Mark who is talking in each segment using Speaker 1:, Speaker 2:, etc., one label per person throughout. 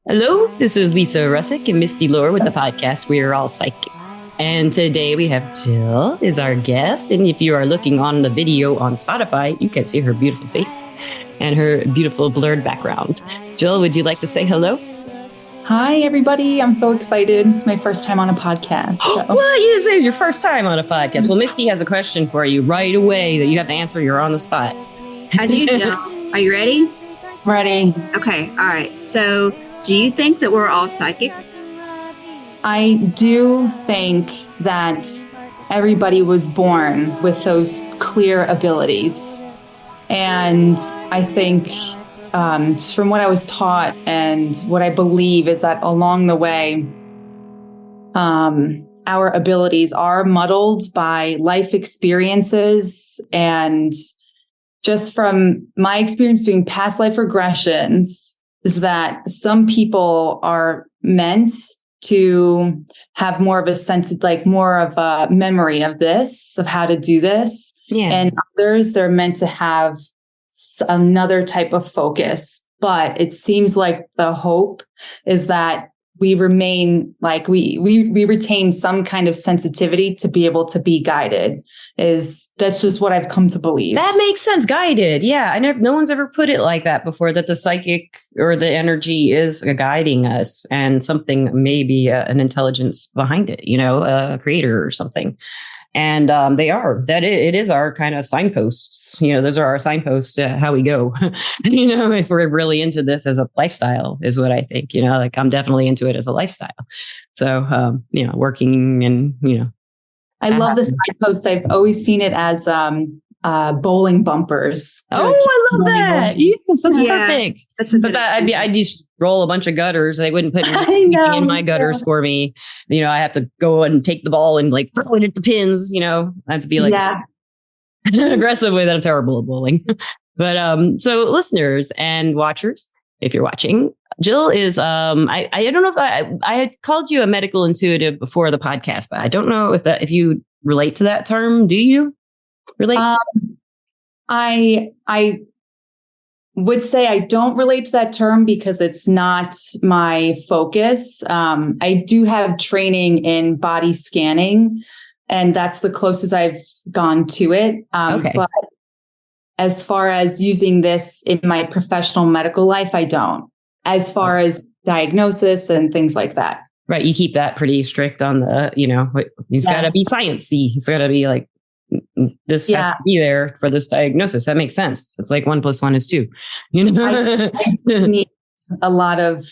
Speaker 1: Hello, this is Lisa Russick and Misty Lore with the podcast We're All Psychic. And today we have Jill as our guest. And if you are looking on the video on Spotify, you can see her beautiful face and her beautiful blurred background. Jill, would you like to say hello?
Speaker 2: Hi, everybody. I'm so excited. It's my first time on a podcast. So.
Speaker 1: Well, you didn't say it was your first time on a podcast. Well, Misty has a question for you right away that you have to answer. You're on the spot.
Speaker 3: I do, Jill. Are you ready?
Speaker 2: Ready.
Speaker 3: Okay. All right. So do you think that we're all psychic?
Speaker 2: I do think that everybody was born with those clear abilities. And I think from what I was taught and what I believe is that along the way, our abilities are muddled by life experiences. And just from my experience doing past life regressions, is that some people are meant to have more of a sense, like more of a memory of this, of how to do this.
Speaker 1: Yeah.
Speaker 2: And others, they're meant to have another type of focus. But it seems like the hope is that we remain like we retain some kind of sensitivity to be able to be guided. That's just what I've come to believe.
Speaker 1: That makes sense. Guided. Yeah. No one's ever put it like that before, that the psychic or the energy is guiding us and something, maybe an intelligence behind it, a creator or something. And it is our kind of signposts. Those are our signposts to how we go, if we're really into this as a lifestyle is what I think, like I'm definitely into it as a lifestyle. So, working and,
Speaker 2: I love the signpost. I've always seen it as bowling bumpers.
Speaker 1: Oh, I love that. Yes, that's perfect.
Speaker 3: But
Speaker 1: I'd just roll a bunch of gutters. They wouldn't put anything in my gutters for me. I have to go and take the ball and like throw it at the pins. I have to be like aggressive with it. I'm terrible at bowling. But so listeners and watchers, if you're watching, Jill is I don't know if I had called you a medical intuitive before the podcast, but I don't know if you relate to that term. Do you relate?
Speaker 2: I would say I don't relate to that term because it's not my focus. I do have training in body scanning, and that's the closest I've gone to it.
Speaker 1: Okay.
Speaker 2: But as far as using this in my professional medical life, I don't. As far as diagnosis and things like that.
Speaker 1: Right. You keep that pretty strict on the, he's got to be sciencey. It's got to be like, this has to be there for this diagnosis. That makes sense. It's like 1 + 1 is 2.
Speaker 2: I need a lot of,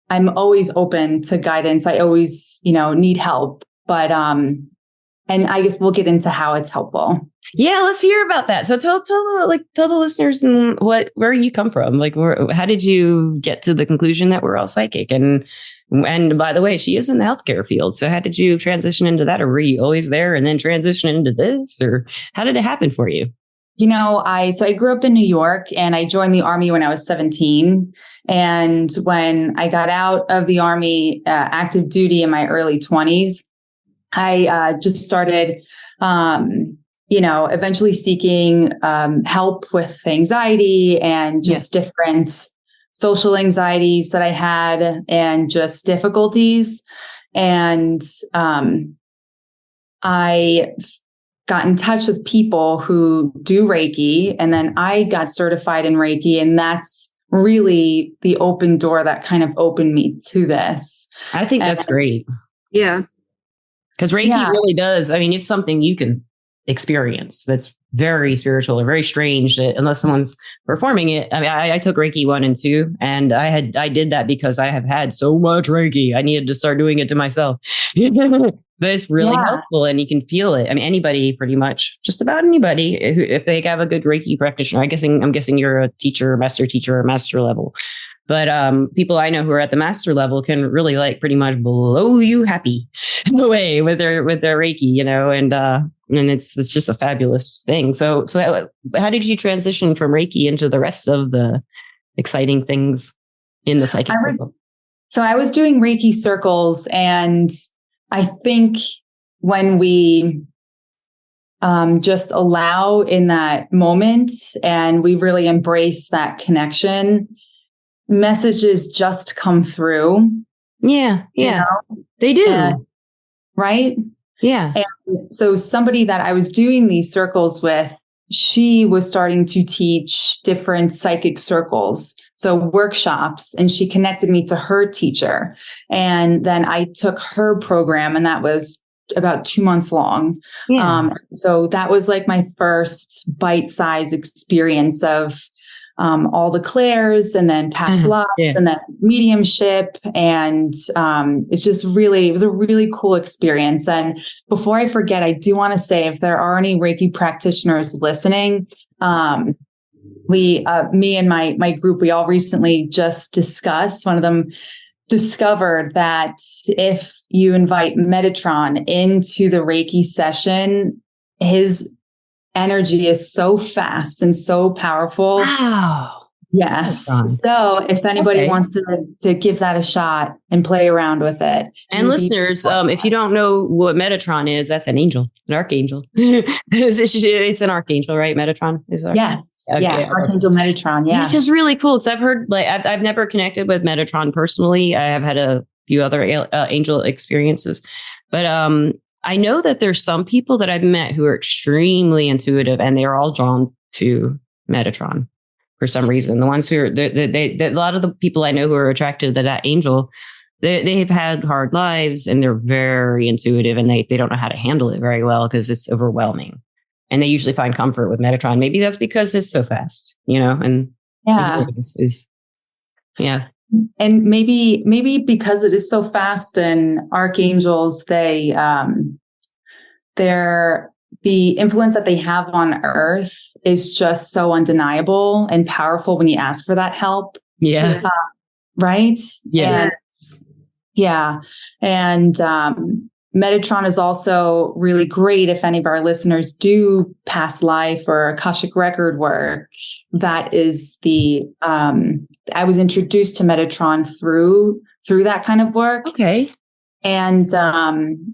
Speaker 2: I'm always open to guidance. I always, need help, but, and I guess we'll get into how it's helpful.
Speaker 1: Yeah, let's hear about that. So tell the listeners where you come from. Like, how did you get to the conclusion that we're all psychic? And by the way, she is in the healthcare field. So how did you transition into that? Or were you always there and then transition into this? Or how did it happen for you?
Speaker 2: I grew up in New York and I joined the Army when I was 17. And when I got out of the Army, active duty in my early 20s, I just started, eventually seeking help with anxiety and just different social anxieties that I had and just difficulties. And I got in touch with people who do Reiki, and then I got certified in Reiki, and that's really the open door that kind of opened me to this.
Speaker 1: I think that's great.
Speaker 3: Yeah.
Speaker 1: Because Reiki really does. I mean, it's something you can experience that's very spiritual or very strange unless someone's performing it. I mean, I took Reiki 1 and 2, and I did that because I have had so much Reiki. I needed to start doing it to myself. But it's really helpful, and you can feel it. I mean, anybody, pretty much, just about anybody, if they have a good Reiki practitioner. I'm guessing you're a teacher, master teacher, or master level. But people I know who are at the master level can really like pretty much blow you happy in a way with their Reiki, and it's just a fabulous thing. So how did you transition from Reiki into the rest of the exciting things in the psychic world?
Speaker 2: So I was doing Reiki circles, and I think when we just allow in that moment and we really embrace that connection, messages just come through.
Speaker 1: Yeah. Yeah. You know? They do.
Speaker 2: Right.
Speaker 1: Yeah.
Speaker 2: And so somebody that I was doing these circles with, she was starting to teach different psychic circles, so workshops, and she connected me to her teacher. And then I took her program, and that was about 2 months long.
Speaker 1: Yeah.
Speaker 2: So that was like my first bite-sized experience of all the clairs, and then past lives, and then mediumship. And it was a really cool experience. And before I forget, I do want to say, if there are any Reiki practitioners listening, me and my group, we all recently just discussed, one of them discovered that if you invite Metatron into the Reiki session, his energy is so fast and so powerful.
Speaker 1: Wow.
Speaker 2: Yes. So if anybody wants to give that a shot and play around with it.
Speaker 1: And listeners, if you don't know what Metatron is, that's an angel, an archangel. It's an archangel, right? Metatron is
Speaker 2: yes. Okay. Yeah. Archangel Metatron. Yeah.
Speaker 1: He's just really cool. Cause I've heard, like, I've never connected with Metatron personally. I have had a few other angel experiences, but, I know that there's some people that I've met who are extremely intuitive, and they're all drawn to Metatron for some reason. The ones who are, a lot of the people I know who are attracted to that angel, they've had hard lives, and they're very intuitive, and they don't know how to handle it very well because it's overwhelming. And they usually find comfort with Metatron. Maybe that's because it's so fast, and yeah.
Speaker 2: And maybe because it is so fast, and archangels, the influence that they have on earth is just so undeniable and powerful when you ask for that help.
Speaker 1: Yeah.
Speaker 2: Right.
Speaker 1: Yes.
Speaker 2: Yeah. And Metatron is also really great if any of our listeners do past life or Akashic record work. That is I was introduced to Metatron through that kind of work.
Speaker 1: Okay.
Speaker 2: And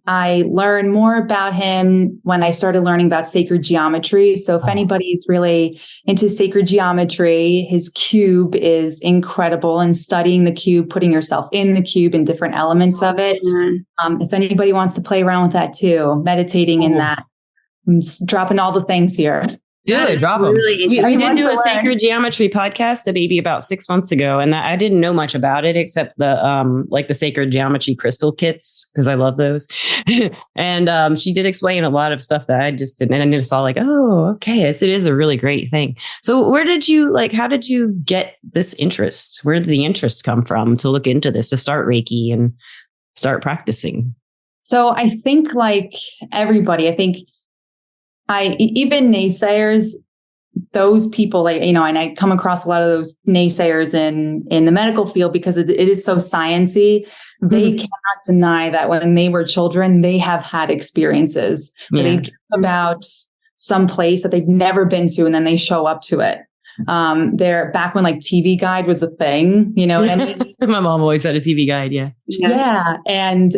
Speaker 2: I learned more about him when I started learning about sacred geometry. So if anybody's really into sacred geometry, his cube is incredible, and studying the cube, putting yourself in the cube and different elements of it. If anybody wants to play around with that too, meditating in that, I'm just dropping all the things here.
Speaker 1: Do it, drop them.
Speaker 3: Really
Speaker 1: we did do a sacred geometry podcast maybe about 6 months ago, and I didn't know much about it except the sacred geometry crystal kits, because I love those. And she did explain a lot of stuff that I just didn't, and I just saw like, oh, okay, it is a really great thing. So how did you get this interest? Where did the interest come from to look into this, to start Reiki and start practicing?
Speaker 2: So I think, like everybody, even naysayers, those people, and I come across a lot of those naysayers in the medical field because it is so sciencey. They cannot deny that when they were children, they have had experiences where they dream about some place that they've never been to, and then they show up to it. They're back when like TV Guide was a thing, you know what I mean?
Speaker 1: My mom always had a TV Guide.
Speaker 2: Yeah. And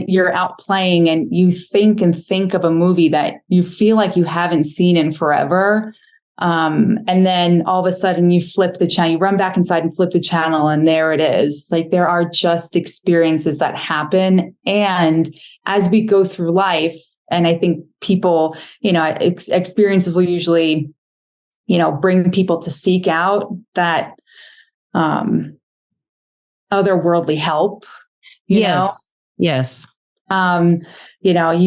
Speaker 2: you're out playing, and you think of a movie that you feel like you haven't seen in forever. And then all of a sudden you flip the channel, you run back inside and flip the channel, and there it is. Like, there are just experiences that happen. And as we go through life, and I think people, experiences will usually, bring people to seek out that otherworldly help.
Speaker 1: Yes.
Speaker 2: You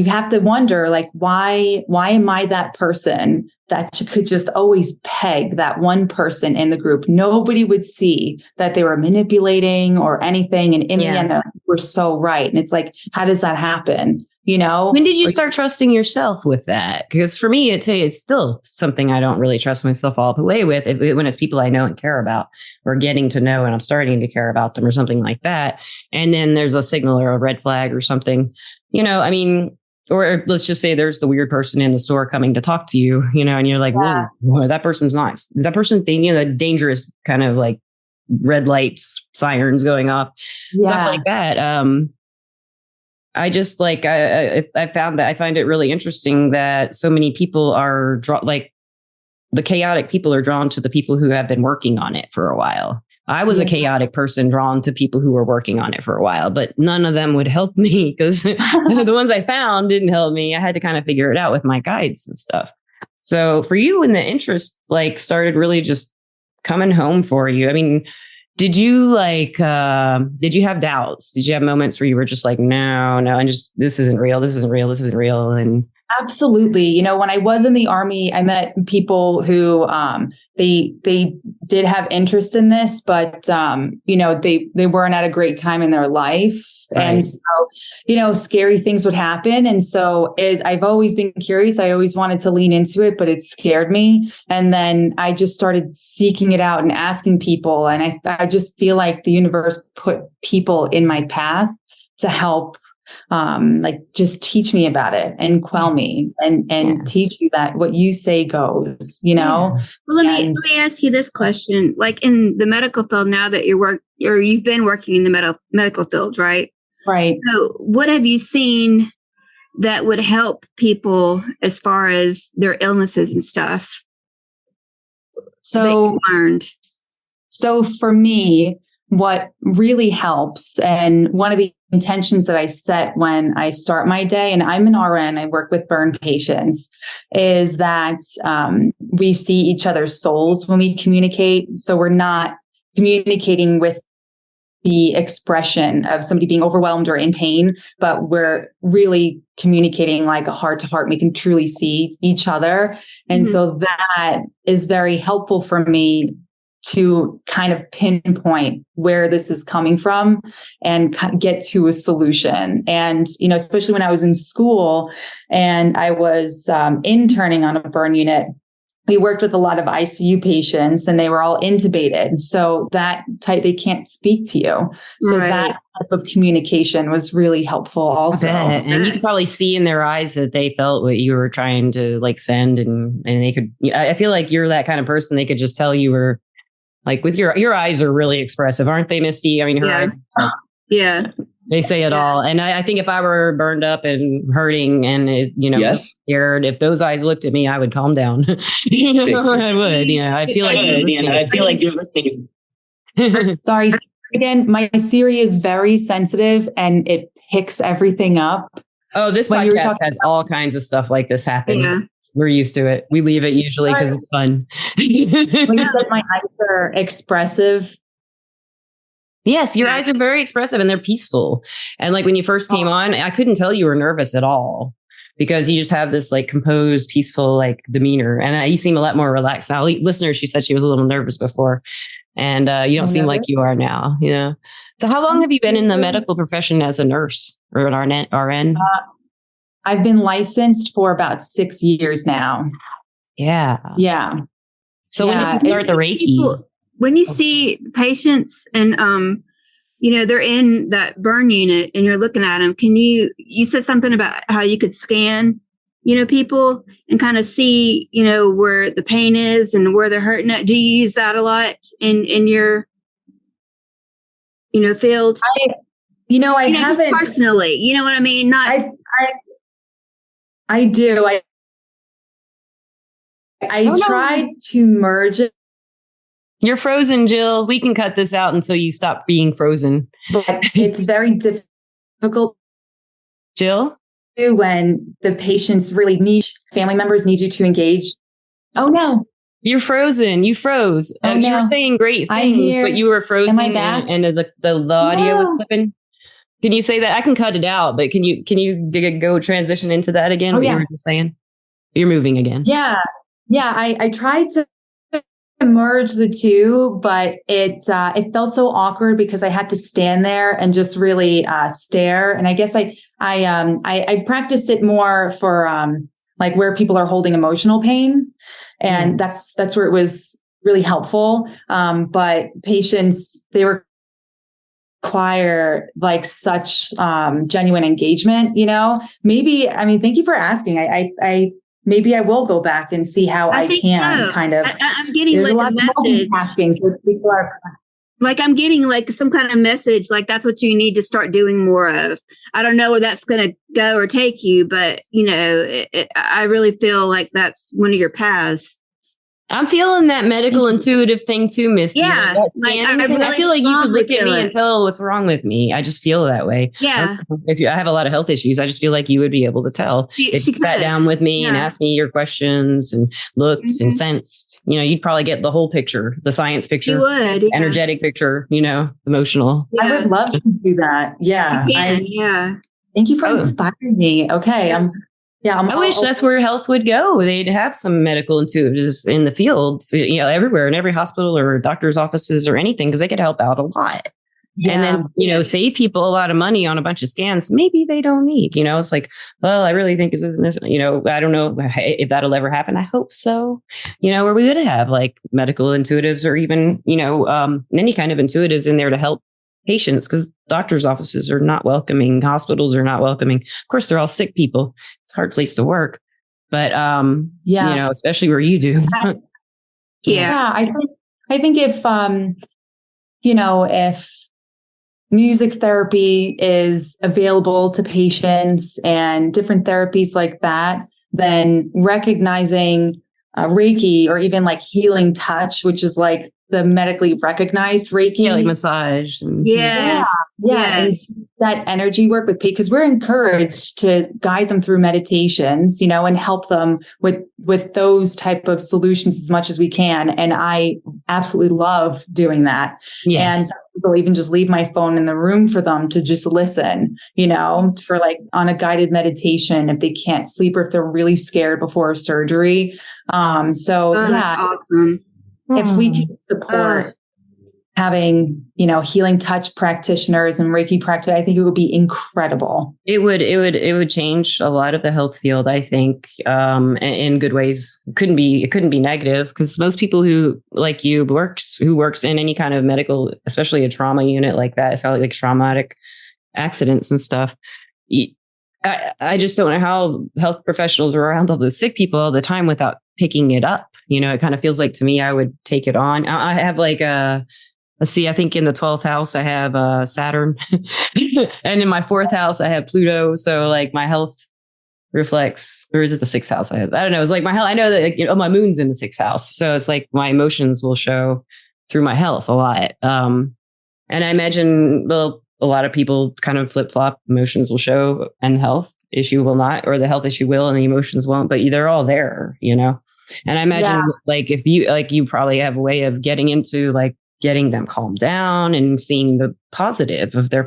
Speaker 2: have to wonder, like, why am I that person that could just always peg that one person in the group? Nobody would see that they were manipulating or anything. And in the end, we're so right. And it's like, how does that happen?
Speaker 1: When did you start trusting yourself with that? Because for me, it's still something I don't really trust myself all the way with. When it's people I know and care about, or getting to know, and I'm starting to care about them, or something like that. And then there's a signal or a red flag or something, or let's just say there's the weird person in the store coming to talk to you, and you're like, whoa, that person's nice. Is that person thinking, the dangerous kind of like red lights, sirens going off, stuff like that. I just I find it really interesting that so many people are the chaotic people are drawn to the people who have been working on it for a while. I was a chaotic person drawn to people who were working on it for a while, but none of them would help me because the ones I found didn't help me. I had to kind of figure it out with my guides and stuff. So for you, when the interest like started really just coming home for you, I mean, did you have doubts? Did you have moments where you were just like, no, and just, this isn't real. This isn't real. This isn't real. And
Speaker 2: absolutely. You know, when I was in the Army, I met people who they did have interest in this, but you know, they weren't at a great time in their life. Right. And so, you know, scary things would happen. And so I've always been curious. I always wanted to lean into it, but it scared me. And then I just started seeking it out and asking people. And I just feel like the universe put people in my path to help like just teach me about it and quell me and teach you that what you say goes, you know.
Speaker 3: Well, let me ask you this question. Like in the medical field, now that you've been working in the medical field, right?
Speaker 2: Right.
Speaker 3: So what have you seen that would help people as far as their illnesses and stuff?
Speaker 2: So
Speaker 3: that you learned.
Speaker 2: So for me, what really helps, and one of the intentions that I set when I start my day, and I'm an RN, I work with burn patients, is that we see each other's souls when we communicate. So we're not communicating with the expression of somebody being overwhelmed or in pain, but we're really communicating like a heart to heart. We can truly see each other. And so that is very helpful for me to kind of pinpoint where this is coming from and get to a solution. And, you know, especially when I was in school and I was interning on a burn unit, we worked with a lot of ICU patients and they were all intubated. So they can't speak to you. So that type of communication was really helpful also.
Speaker 1: And you could probably see in their eyes that they felt what you were trying to like send. And they could, I feel like you're that kind of person. They could just tell you were like, with your eyes are really expressive, aren't they, Misty? I mean, her eyes, they say it all. And I think if I were burned up and hurting and, scared, if those eyes looked at me, I would calm down. I would. Yeah, I feel like you're listening.
Speaker 2: Sorry. Again, my Siri is very sensitive and it picks everything up.
Speaker 1: Oh, this podcast has all kinds of stuff like this happen. Yeah. We're used to it. We leave it usually because it's fun.
Speaker 2: When you said my eyes are expressive.
Speaker 1: Yes, your eyes are very expressive and they're peaceful. And like when you first came on, I couldn't tell you were nervous at all because you just have this like composed, peaceful like demeanor. And you seem a lot more relaxed now. Listener, she said she was a little nervous before. And you don't seem like you are now. You know. So how long have you been in the medical profession as a nurse or an RN?
Speaker 2: I've been licensed for about 6 years now.
Speaker 1: Yeah.
Speaker 2: Yeah.
Speaker 1: So when did you start the Reiki?
Speaker 3: When you see patients and, they're in that burn unit and you're looking at them, you said something about how you could scan, people and kind of see, where the pain is and where they're hurting at. Do you use that a lot in your, field?
Speaker 2: I haven't
Speaker 3: personally, you know what I mean?
Speaker 2: I do. I tried to merge it.
Speaker 1: You're frozen, Jill. We can cut this out until you stop being frozen.
Speaker 2: But it's very difficult,
Speaker 1: Jill,
Speaker 2: when the patients really family members need you to engage. Oh no.
Speaker 1: You're frozen. You froze.
Speaker 2: Oh,
Speaker 1: no. You were saying great things, but you were frozen.
Speaker 2: Am I back?
Speaker 1: And the audio was clipping. Can you say that? I can cut it out, but can you go transition into that again? What you were just saying? You're moving again.
Speaker 2: Yeah. Yeah. I tried to merge the two, but it felt so awkward because I had to stand there and just really stare. And I guess I practiced it more for like where people are holding emotional pain. And that's where it was really helpful. But patients, they require like such genuine engagement, maybe, thank you for asking. Maybe I will go back and see how I can kind of.
Speaker 3: I'm getting
Speaker 2: there's
Speaker 3: like
Speaker 2: a lot of multitasking, so it takes a lot of.
Speaker 3: Like I'm getting like some kind of message, like that's what you need to start doing more of. I don't know where that's going to go or take you, but I really feel like that's one of your paths.
Speaker 1: I'm feeling that medical intuitive thing too, Misty.
Speaker 3: Yeah.
Speaker 1: I feel like you could look at me and tell what's wrong with me. I just feel that way.
Speaker 3: Yeah.
Speaker 1: I have a lot of health issues, I just feel like you would be able to tell. If you sat down with me and asked me your questions and looked and sensed, you'd probably get the whole picture, the science picture, energetic picture, emotional.
Speaker 2: I would love to do that. Yeah. Thank you for inspiring me. Okay. I
Speaker 1: wish that's where health would go. They'd have some medical intuitives in the field, everywhere, in every hospital or doctor's offices or anything, because they could help out a lot. Yeah. And then, save people a lot of money on a bunch of scans maybe they don't need. It's like, well, I really think this, I don't know if that'll ever happen. I hope so. Where we would have like medical intuitives or even, any kind of intuitives in there to help patients, because doctors' offices are not welcoming, hospitals are not welcoming. Of course, they're all sick people. It's a hard place to work, but especially where you do.
Speaker 2: I think if if music therapy is available to patients and different therapies like that, then recognizing Reiki or even like healing touch, which is like the medically recognized Reiki,
Speaker 1: like massage. And
Speaker 2: and that energy work with because we're encouraged to guide them through meditations, and help them with those type of solutions as much as we can. And I absolutely love doing that. Yes. And some people even just leave my phone in the room for them to just listen, for like on a guided meditation if they can't sleep or if they're really scared before a surgery. That's
Speaker 3: awesome.
Speaker 2: If we can support having, healing touch practitioners and Reiki practitioners, I think it would be incredible.
Speaker 1: It would change a lot of the health field, I think, in good ways. It couldn't be negative, because most people who like you who works in any kind of medical, especially a trauma unit like that, it's like traumatic accidents and stuff. I just don't know how health professionals are around all those sick people all the time without picking it up. It kind of feels like to me, I would take it on. I have like let's see, I think in the 12th house, I have Saturn. And in my 4th house, I have Pluto. So like my health reflects, or is it the 6th house I have? I don't know. It's like my health. I know that my moon's in the 6th house. So it's like my emotions will show through my health a lot. And I imagine, a lot of people kind of flip-flop. Emotions will show and the health issue will not, or the health issue will and the emotions won't, but they're all there, And I imagine like if you probably have a way of getting into like getting them calmed down and seeing the positive of their,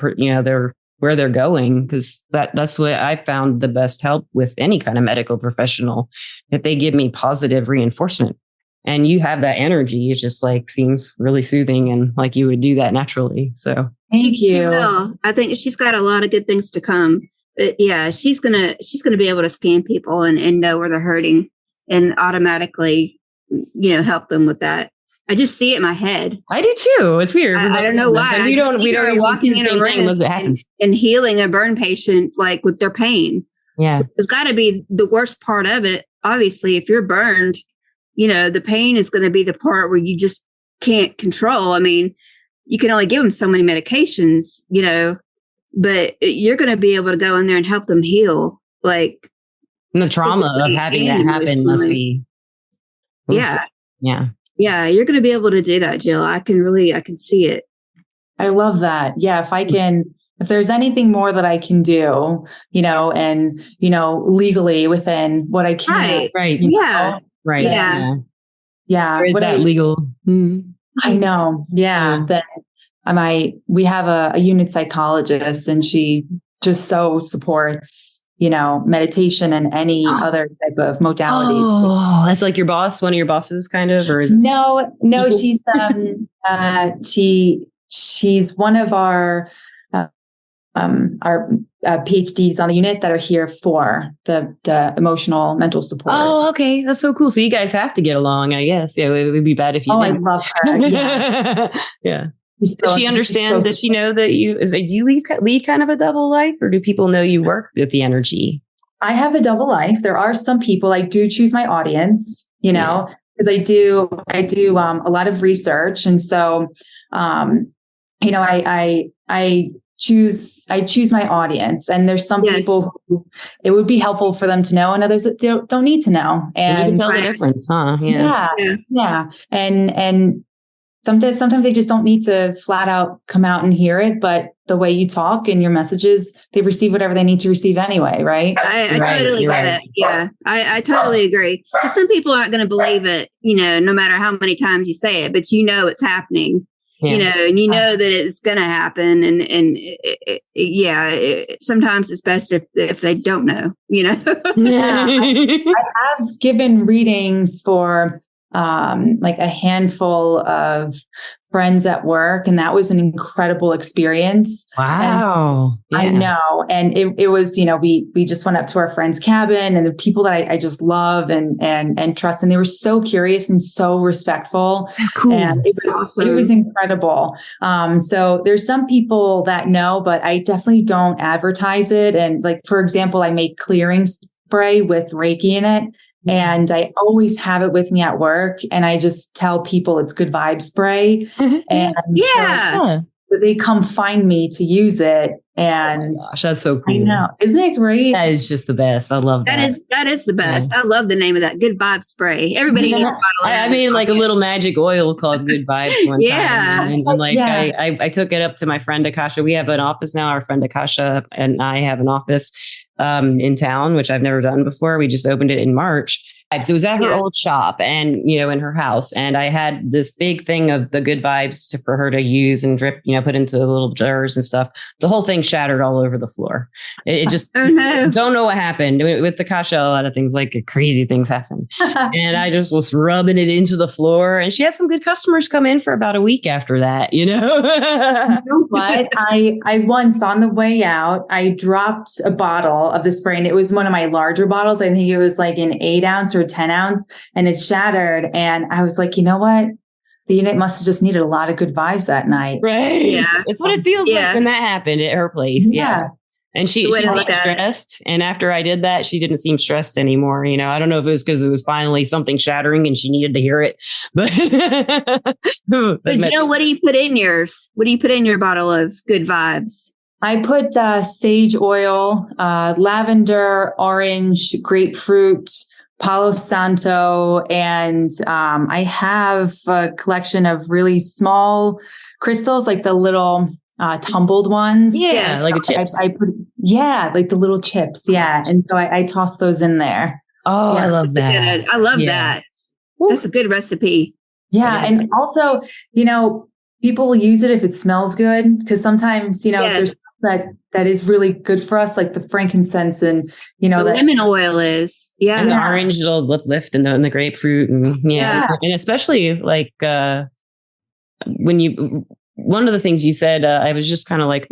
Speaker 1: where they're going. Because that's what I found the best help with any kind of medical professional, if they give me positive reinforcement. And you have that energy. It just like seems really soothing and like you would do that naturally. So
Speaker 2: thank you.
Speaker 3: I think she's got a lot of good things to come. But yeah, she's gonna be able to scan people and know where they're hurting and automatically, help them with that. I just see it in my head.
Speaker 1: I do too. It's weird.
Speaker 3: I don't know why.
Speaker 1: We don't walking in a room unless it happens.
Speaker 3: And healing a burn patient like with their pain.
Speaker 1: Yeah,
Speaker 3: it's got to be the worst part of it. Obviously, if you're burned, the pain is going to be the part where you just can't control. I mean, you can only give them so many medications, but you're going to be able to go in there and help them heal. Like,
Speaker 1: and the trauma of having that happen must be.
Speaker 3: Yeah.
Speaker 1: Yeah.
Speaker 3: Yeah. You're going to be able to do that, Jill. I can see it.
Speaker 2: I love that. Yeah. If there's anything more that I can do, and, legally within what I can.
Speaker 1: Right.
Speaker 3: Yeah.
Speaker 1: Right.
Speaker 3: Yeah.
Speaker 2: Yeah.
Speaker 1: Is that legal? Mm-hmm.
Speaker 2: I know. Yeah. We have a unit psychologist, and she just so supports, meditation and any other type of modality.
Speaker 1: Oh, that's like your boss, one of your bosses kind of, or is it?
Speaker 2: No, she's one of our PhDs on the unit that are here for the emotional mental support.
Speaker 1: Oh, okay. That's so cool. So you guys have to get along, I guess. Yeah, it would be bad if you didn't.
Speaker 2: I love her. Yeah.
Speaker 1: Yeah. Does she understand? Does she know that do you lead kind of a double life, or do people know you work with the energy?
Speaker 2: I have a double life. There are some people, I do choose my audience, because I do a lot of research. And so, I choose my audience, and there's some people who it would be helpful for them to know, and others that don't need to know.
Speaker 1: And you can tell the difference, huh?
Speaker 2: Yeah. And sometimes they just don't need to flat out come out and hear it, but the way you talk and your messages, they receive whatever they need to receive anyway, right?
Speaker 3: I totally get it. Yeah, I totally agree. Some people aren't going to believe it, no matter how many times you say it, but it's happening.
Speaker 1: Yeah.
Speaker 3: And that it's going to happen. And sometimes it's best if they don't know,
Speaker 2: Yeah. I have given readings for like a handful of friends at work, and that was an incredible experience.
Speaker 1: Wow.
Speaker 2: I know. And it was, we just went up to our friend's cabin, and the people that I just love and trust, and they were so curious and so respectful.
Speaker 1: Cool.
Speaker 2: And it was incredible. So there's some people that know, but I definitely don't advertise it. And like, for example, I make clearing spray with Reiki in it. And I always have it with me at work, and I just tell people it's good vibe spray. And so they come find me to use it. And
Speaker 1: gosh, that's so cool.
Speaker 2: I know. Isn't it great?
Speaker 1: That is just the best. I love that.
Speaker 3: That is the best. Yeah. I love the name of that. Good vibe spray. Everybody needs a bottle of
Speaker 1: I made like a little magic oil called Good Vibes one time. And I took it up to my friend Akasha. We have an office now. Our friend Akasha and I have an office in town, which I've never done before. We just opened it in March. So it was at her old shop and, in her house. And I had this big thing of the good vibes for her to use and drip, put into little jars and stuff. The whole thing shattered all over the floor. It just, don't know what happened with the Kasha. A lot of things like crazy things happen. And I just was rubbing it into the floor, and she had some good customers come in for about a week after that,
Speaker 2: But I once on the way out, I dropped a bottle of the spray, and it was one of my larger bottles. I think it was like an 8-ounce or 10-ounce, and it shattered. And I was like, you know what? The unit must have just needed a lot of good vibes that night.
Speaker 1: Right. Yeah. It's what it feels like when that happened at her place. Yeah. And she seemed stressed. And after I did that, she didn't seem stressed anymore. I don't know if it was because it was finally something shattering and she needed to hear it. But
Speaker 3: Jill, what do you put in yours? What do you put in your bottle of good vibes?
Speaker 2: I put sage oil, lavender, orange, grapefruit, Palo Santo, and I have a collection of really small crystals, like the little tumbled ones.
Speaker 1: Yeah, like the chips.
Speaker 2: I put, like the little chips. Yeah, and so I toss those in there.
Speaker 1: Oh, I love that.
Speaker 3: I love that. That's a good recipe.
Speaker 2: Yeah, and also, people will use it if it smells good, because sometimes there's that is really good for us, like the frankincense and the
Speaker 3: lemon oil is
Speaker 1: and the orange it'll lift and the grapefruit and and especially like when one of the things you said I was just kind of like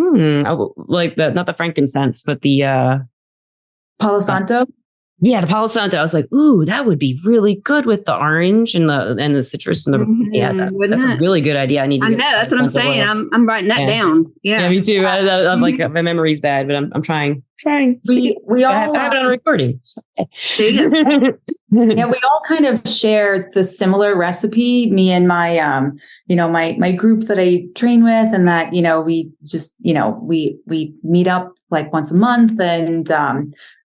Speaker 1: like not the frankincense but the
Speaker 2: Palo Santo.
Speaker 1: The Palo Santo. I was like, ooh, that would be really good with the orange and the citrus and the that's a really good idea. I know
Speaker 3: that's what I'm saying. I'm writing that down. Yeah,
Speaker 1: me too. I'm like my memory's bad, but I'm trying.
Speaker 2: We all
Speaker 1: I have it on recording. So.
Speaker 2: There you go. We all kind of share the similar recipe. Me and my my group that I train with, and that we just we meet up like once a month and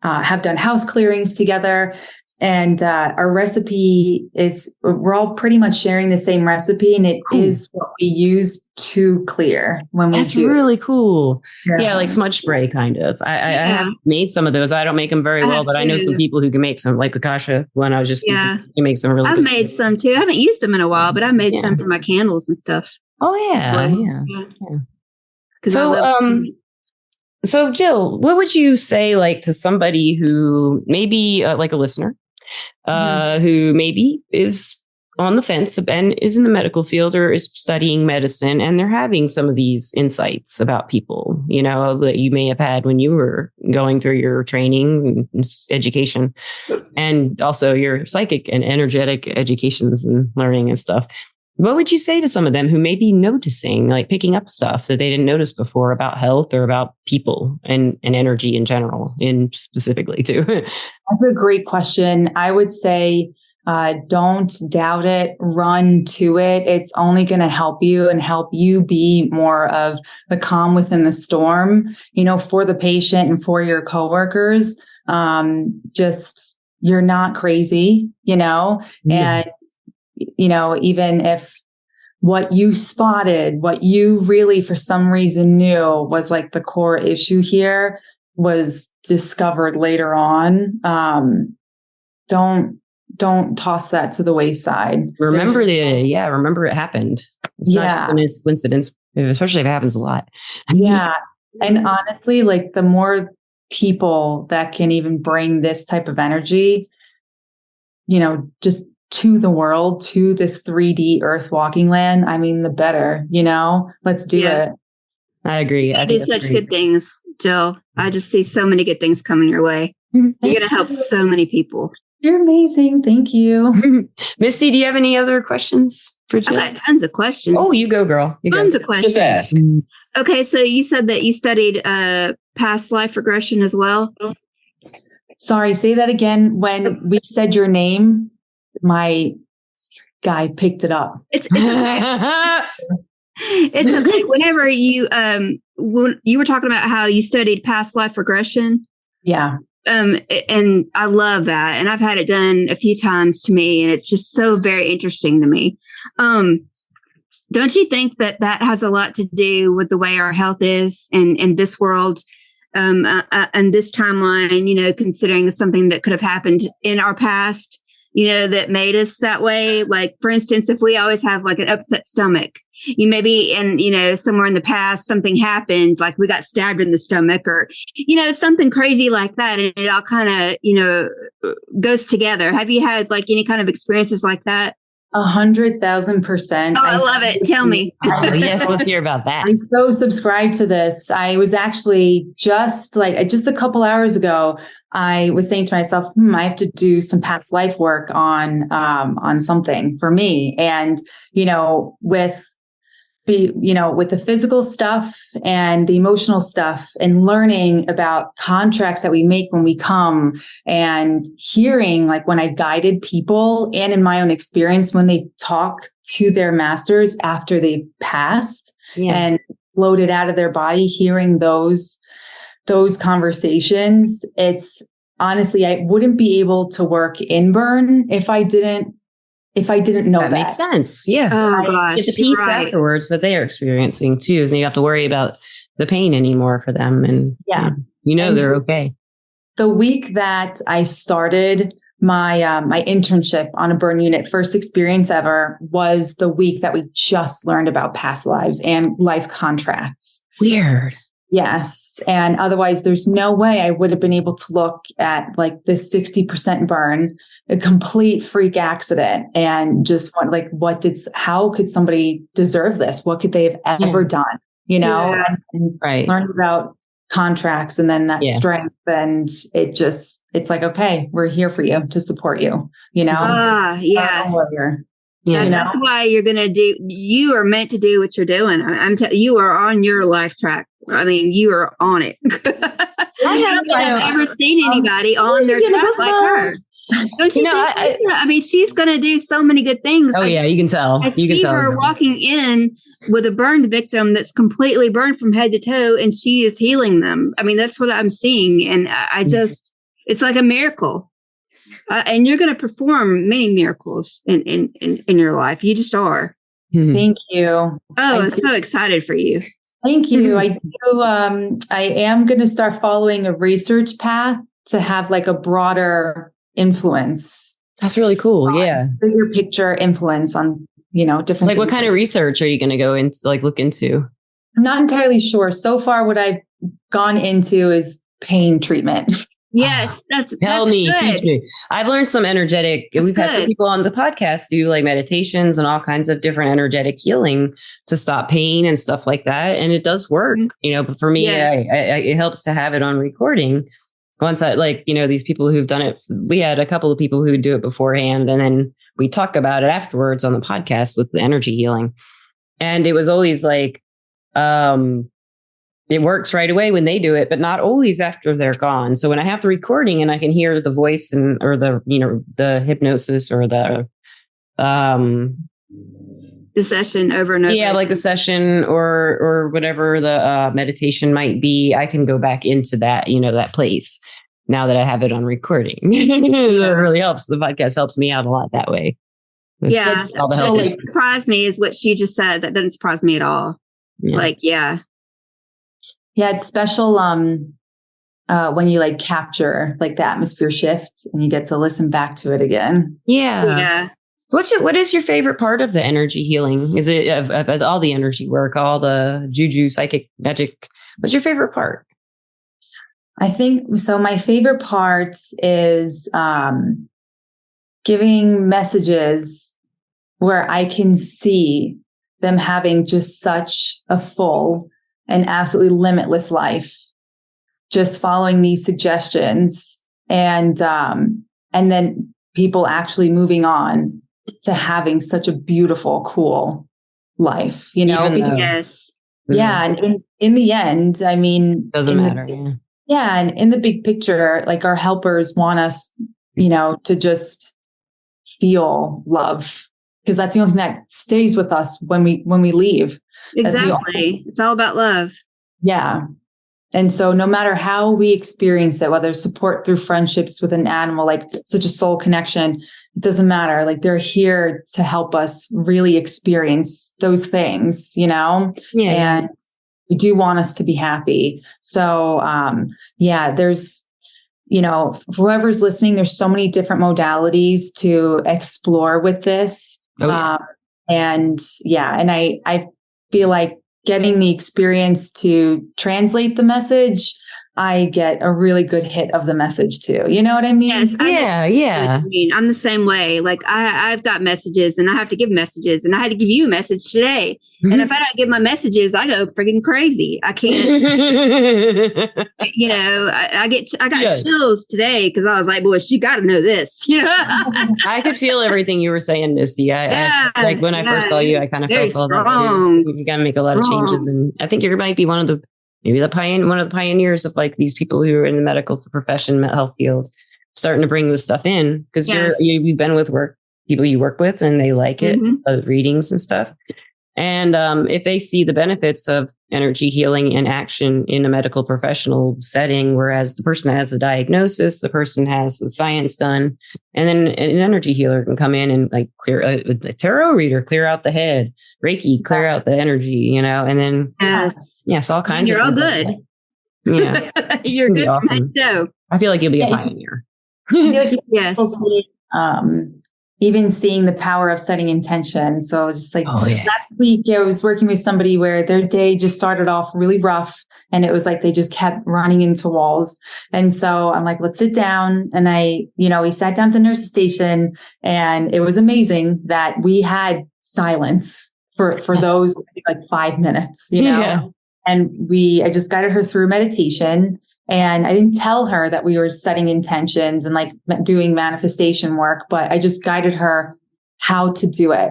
Speaker 2: have done house clearings together. And our recipe is, we're all pretty much sharing the same recipe, and it is what we use to clear when we do.
Speaker 1: That's really cool. Yeah, like smudge spray kind of. I have made some of those. I don't make them very well, but I know some people who can make some, like Akasha, when I was just you make some really
Speaker 3: I've made some too. I haven't used them in a while, but I've made some for my candles and stuff.
Speaker 1: Oh yeah. So Jill, what would you say like to somebody who maybe like a listener who maybe is on the fence and is in the medical field or is studying medicine, and they're having some of these insights about people, that you may have had when you were going through your training and education, and also your psychic and energetic educations and learning and stuff. What would you say to some of them who may be noticing, like picking up stuff that they didn't notice before about health or about people and energy in general, in specifically too?
Speaker 2: That's a great question. I would say Don't doubt it. Run to it. It's only going to help you and help you be more of the calm within the storm, for the patient and for your coworkers. Just, you're not crazy, and, even if what you spotted, what you really for some reason knew was like the core issue here was discovered later on. Don't toss that to the wayside.
Speaker 1: Remember it happened. It's not just a coincidence, especially if it happens a lot.
Speaker 2: Yeah. And honestly, like the more people that can even bring this type of energy, just to the world, to this 3D earth walking land, I mean, the better, let's do it.
Speaker 1: I agree. I
Speaker 3: do such good things, Jill. I just see so many good things coming your way. You're going to help so many people.
Speaker 2: You're amazing. Thank you.
Speaker 1: Misty, do you have any other questions for Jill?
Speaker 3: I got tons of questions.
Speaker 1: Oh, you go, girl.
Speaker 3: Tons of questions.
Speaker 4: Just ask.
Speaker 3: Okay, so you said that you studied past life regression as well.
Speaker 2: Sorry, say that again. When we said your name, my guy picked it up.
Speaker 3: It's okay. It's okay. Whenever when you were talking about how you studied past life regression.
Speaker 2: Yeah.
Speaker 3: And I love that. And I've had it done a few times to me, and it's just so very interesting to me. Don't you think that has a lot to do with the way our health is in this world, and this timeline, considering something that could have happened in our past, that made us that way? Like, for instance, if we always have like an upset stomach, maybe in, somewhere in the past, something happened, like we got stabbed in the stomach or, something crazy like that. And it all kind of, goes together. Have you had like any kind of experiences like that?
Speaker 2: 100,000%.
Speaker 3: Oh, I love it. Tell me.
Speaker 1: Yes, let's hear about that.
Speaker 2: I'm so subscribed to this. I was actually just a couple hours ago, I was saying to myself, I have to do some past life work on something for me. And, with the physical stuff and the emotional stuff and learning about contracts that we make when we come and hearing like when I guided people and in my own experience, when they talk to their masters after they passed and floated out of their body, hearing those conversations, it's honestly, I wouldn't be able to work in burn if I didn't know that.
Speaker 1: Makes sense. Yeah.
Speaker 3: Oh, gosh.
Speaker 1: Get the peace afterwards that they are experiencing too. And you have to worry about the pain anymore for them. And they're okay.
Speaker 2: The week that I started my my internship on a burn unit, first experience ever, was the week that we just learned about past lives and life contracts.
Speaker 1: Weird.
Speaker 2: Yes. And otherwise, there's no way I would have been able to look at like this 60% burn, a complete freak accident, and just how could somebody deserve this? What could they have ever done? And learn about contracts and then that strength. And it's like, okay, we're here for you to support you,
Speaker 3: Yeah. That's why you are meant to do what you're doing. You are on your life track. I mean, you are on it. I haven't ever seen anybody on their track like her. Don't you think? I mean, she's going to do so many good things.
Speaker 1: Oh, yeah, you can tell.
Speaker 3: I see her walking in with a burned victim that's completely burned from head to toe, and she is healing them. I mean, that's what I'm seeing. And it's like a miracle. And you're going to perform many miracles in your life. You just are.
Speaker 2: Thank you.
Speaker 3: Oh, I'm so excited for you.
Speaker 2: Thank you. I do. I am going to start following a research path to have like a broader influence.
Speaker 1: That's really cool. Yeah.
Speaker 2: Bigger picture influence on, different
Speaker 1: like what kind of research are you going to go into, look into?
Speaker 2: I'm not entirely sure. So far, what I've gone into is pain treatment.
Speaker 3: Yes,
Speaker 1: Tell me, teach me. I've learned some energetic. We've had some people on the podcast do like meditations and all kinds of different energetic healing to stop pain and stuff like that, and it does work. But for me, it helps to have it on recording. Once these people who've done it, we had a couple of people who do it beforehand, and then we talk about it afterwards on the podcast with the energy healing, and it was always like, it works right away when they do it, but not always after they're gone. So when I have the recording and I can hear the voice or the, the hypnosis or the
Speaker 3: session over and over.
Speaker 1: Yeah, like the session or whatever the meditation might be, I can go back into that, that place now that I have it on recording. It really helps. The podcast helps me out a lot that way.
Speaker 3: Yeah. What surprised me is what she just said. That doesn't surprise me at all. Yeah.
Speaker 2: Yeah, it's special when you like capture like the atmosphere shift and you get to listen back to it again.
Speaker 3: Yeah.
Speaker 1: What is your favorite part of the energy healing? Is it of all the energy work, all the juju, psychic, magic? What's your favorite part?
Speaker 2: I think so. My favorite part is giving messages where I can see them having just such a full and absolutely limitless life, just following these suggestions, and then people actually moving on to having such a beautiful, cool life,
Speaker 3: Yes.
Speaker 2: Yeah. And in the end, I mean,
Speaker 1: doesn't matter.
Speaker 2: And in the big picture, like our helpers want us, to just feel love, because that's the only thing that stays with us when we leave.
Speaker 3: Exactly. It's all about love.
Speaker 2: Yeah. And so no matter how we experience it, whether support through friendships with an animal, like such a soul connection, it doesn't matter. Like they're here to help us really experience those things, and we do want us to be happy. So, there's, whoever's listening, there's so many different modalities to explore with this. And I feel like getting the experience to translate the message, I get a really good hit of the message too. You know what I mean?
Speaker 3: Yes.
Speaker 1: Yeah.
Speaker 3: I'm the same way. Like I've got messages and I have to give messages, and I had to give you a message today. Mm-hmm. And if I don't give my messages, I go freaking crazy. I can't, I got chills today because I was like, boy, she got to know this,
Speaker 1: I could feel everything you were saying, Misty. I like when I first saw you, I kind of felt all that too. You got to make a lot of changes. And I think you might be one of the pioneers of like these people who are in the medical profession, mental health field, starting to bring this stuff in, because you've been with people you work with and they like it, readings and stuff. And if they see the benefits of energy healing and action in a medical professional setting, whereas the person has a diagnosis, the person has the science done, and then an energy healer can come in and like clear a tarot reader, clear out the head, Reiki, clear out the energy, and then all kinds of things. You're all good.
Speaker 3: Yeah, you're good for my show.
Speaker 1: I feel like you'll be a pioneer.
Speaker 2: I feel like even seeing the power of setting intention. So just like last week, I was working with somebody where their day just started off really rough, and it was like they just kept running into walls. And so I'm like, let's sit down. And we sat down at the nurse's station, and it was amazing that we had silence for those like 5 minutes, and I just guided her through meditation. And I didn't tell her that we were setting intentions and like doing manifestation work, but I just guided her how to do it.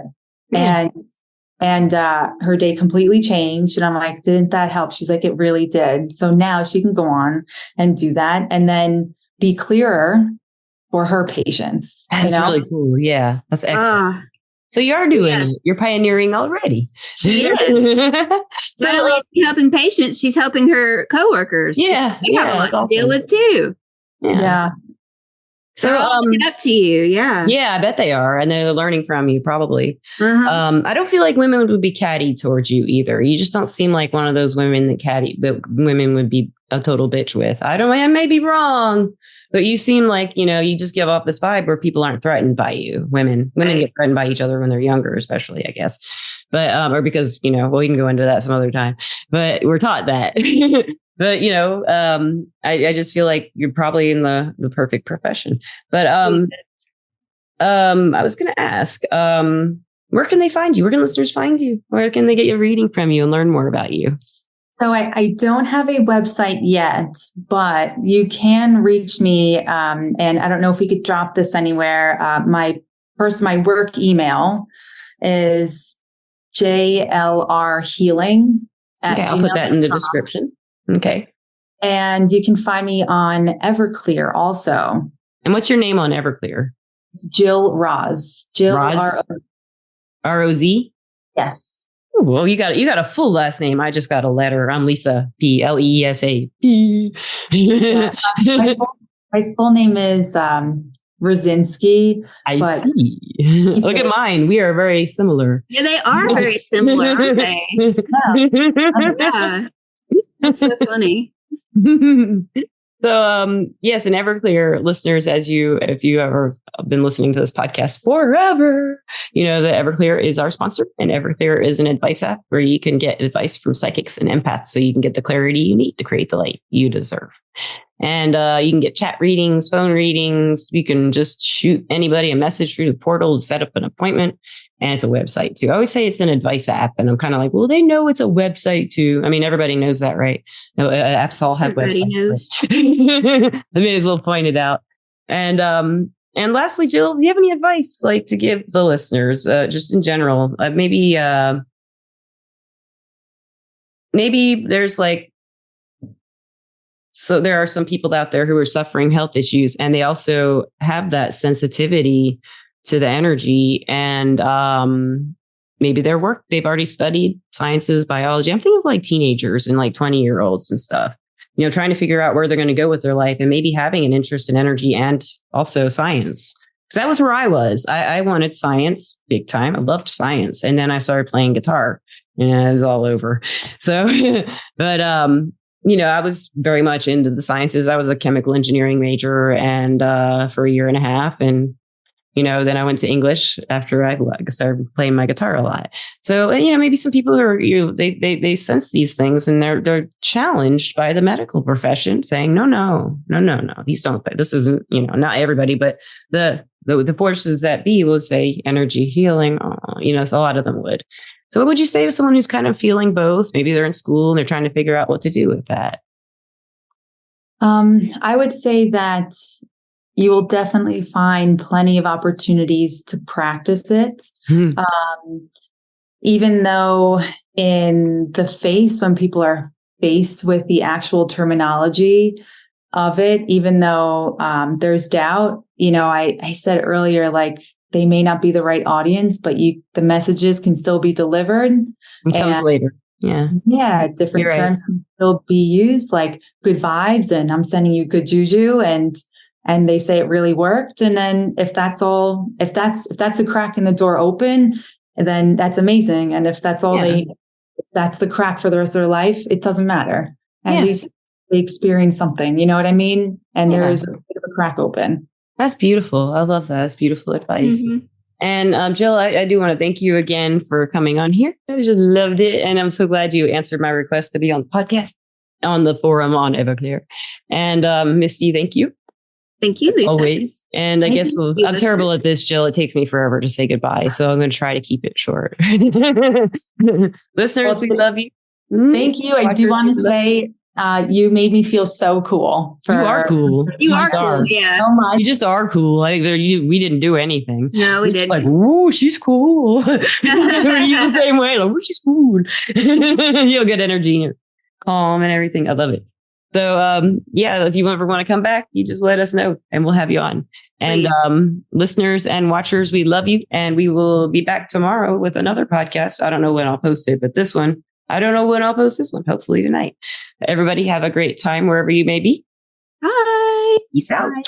Speaker 2: And her day completely changed. And I'm like, didn't that help? She's like, it really did. So now she can go on and do that and then be clearer for her patients.
Speaker 1: That's really cool. Yeah, that's excellent. So you are you're pioneering already.
Speaker 3: She is. Not only is she helping patients, she's helping her coworkers.
Speaker 1: They
Speaker 3: have a lot to deal with too.
Speaker 2: Yeah.
Speaker 3: So looking up to you. Yeah.
Speaker 1: Yeah, I bet they are. And they're learning from you probably. I don't feel like women would be catty towards you either. You just don't seem like one of those women that women would be a total bitch with. I may be wrong. But you seem like, you just give off this vibe where people aren't threatened by you. Women get threatened by each other when they're younger, especially, I guess. But, or because, we can go into that some other time, but we're taught that. But, I just feel like you're probably in the perfect profession. But I was going to ask, where can they find you? Where can listeners find you? Where can they get your reading from you and learn more about you?
Speaker 2: So I don't have a website yet, but you can reach me. And I don't know if we could drop this anywhere. My work email is JLRHealing.
Speaker 1: Okay, I'll put that in the description. Okay.
Speaker 2: And you can find me on Everclear also.
Speaker 1: And what's your name on Everclear?
Speaker 2: It's Jill Roz. Jill
Speaker 1: R-O-Z?
Speaker 2: Yes.
Speaker 1: Ooh, well, you got a full last name. I just got a letter. I'm Lisa, P-L-E-S-A. Yeah.
Speaker 2: My full name is Rosinski.
Speaker 1: I see. Look at mine. We are very similar.
Speaker 3: Yeah, they are very similar, aren't they? Yeah. That's so funny.
Speaker 1: So, yes, and Everclear listeners, if you ever been listening to this podcast forever, you know that Everclear is our sponsor, and Everclear is an advice app where you can get advice from psychics and empaths so you can get the clarity you need to create the light you deserve. And you can get chat readings, phone readings. You can just shoot anybody a message through the portal to set up an appointment. And it's a website too. I always say it's an advice app. And I'm kind of like, well, they know it's a website too. I mean, everybody knows that, right? No, apps all have websites. I may as well point it out. And lastly, Jill, do you have any advice like to give the listeners, just in general? Maybe there's like, so there are some people out there who are suffering health issues, and they also have that sensitivity to the energy, and maybe their work, they've already studied sciences, biology. I'm thinking of like teenagers and like 20-year-olds and stuff, you know, trying to figure out where they're going to go with their life and maybe having an interest in energy and also science. Because that was where I was. I wanted science big time. I loved science. And then I started playing guitar and it was all over. So, but, you know, I was very much into the sciences. I was a chemical engineering major and for a year and a half. And, you know, then I went to English after I started playing my guitar a lot. So, you know, maybe some people are, they sense these things and they're challenged by the medical profession saying, no, these don't, this isn't, you know, not everybody, but the forces that be will say energy healing, you know, so a lot of them would. So what would you say to someone who's kind of feeling both? Maybe they're in school and they're trying to figure out what to do with that.
Speaker 2: I would say that you will definitely find plenty of opportunities to practice it. Even though in the face, when people are faced with the actual terminology of it, even though there's doubt, you know, I said earlier, like, they may not be the right audience, but the messages can still be delivered.
Speaker 1: It comes later. Yeah.
Speaker 2: Yeah. Different terms can still be used, like good vibes, and I'm sending you good juju, and they say it really worked. And then if that's a crack in the door open, then that's amazing. And if that's all that's the crack for the rest of their life, it doesn't matter. At least they experience something, you know what I mean? And there is a bit of a crack open.
Speaker 1: That's beautiful. I love that. That's beautiful advice. Mm-hmm. And Jill, I do want to thank you again for coming on here. I just loved it. And I'm so glad you answered my request to be on the podcast, on the forum on Everclear. And Misty, thank you.
Speaker 3: Thank you, Lisa.
Speaker 1: Always. And I guess I'm terrible at this, Jill. It takes me forever to say goodbye. So I'm going to try to keep it short. Listeners, we love you.
Speaker 2: Thank you. I do want to say, you made me feel so cool.
Speaker 1: You are cool.
Speaker 3: You are cool. Yeah.
Speaker 2: So much.
Speaker 1: You just are cool. Like we didn't do anything.
Speaker 3: No, we didn't.
Speaker 1: Like, whoa, she's cool. You the same way. Like, whoa, she's cool. You'll get energy and calm and everything. I love it. So, if you ever want to come back, you just let us know and we'll have you on. And listeners and watchers, we love you. And we will be back tomorrow with another podcast. I don't know when I'll post it, but this one, I don't know when I'll post this one. Hopefully tonight. Everybody have a great time wherever you may be.
Speaker 3: Bye.
Speaker 1: Peace out.
Speaker 2: Bye.